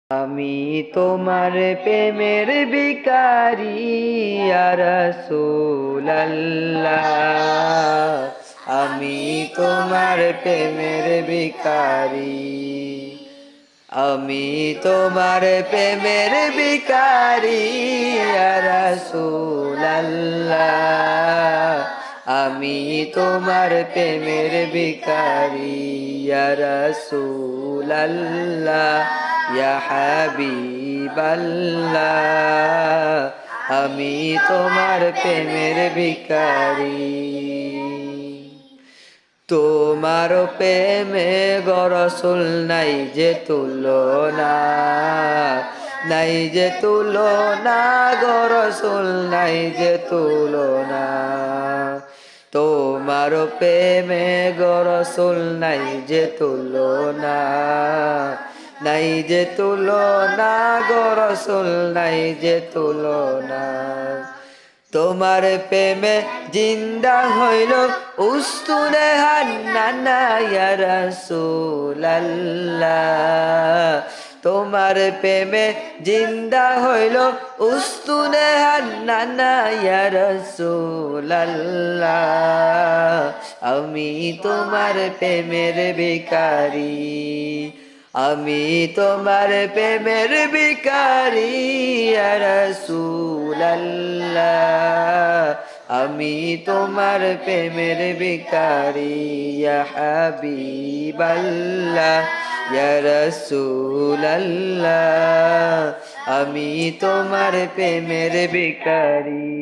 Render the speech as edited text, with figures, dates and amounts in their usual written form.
আমি তোমার প্রেমের ভিখারি ইয়া রাসূলুল্লাহ। আমি তোমার প্রেমের ভিখারি। আমি তোমার প্রেমের ভিখারি ইয়া রাসূলুল্লাহ। আমি তোমার প্রেমের ভিখারি ইয়া রাসূলুল্লাহ ইয়া হাবিবাল্লাহ। আমি তোমার প্রেমের ভিখারি। তোমার প্রেমে গো রাসূল নাই যে তুলনা, নাই যে তুলনা গো রাসূল নাই যে তুলনা। তোমার প্রেমে গো রাসূল নাই যে তুলনা, নাই যে তুলনা গো রাসূল নাই যে তুলনা। তোমার প্রেমে জিন্দা হইল উস্তুনে হান্নানা ইয়া রাসূলুল্লাহ। তোমার প্রেমে জিন্দা হইল উস্তুনে হান্নানা ইয়া রাসূলুল্লাহ। আমি তোমার প্রেমের ভিখারি। আমি তোমার প্রেমের ভিখারি ইয়া রাসূলুল্লাহ। আমি তোমার প্রেমের ভিখারি ইয়া হাবিবাল্লাহ ইয়া রাসূলুল্লাহ। আমি তোমার প্রেমের ভিখারি।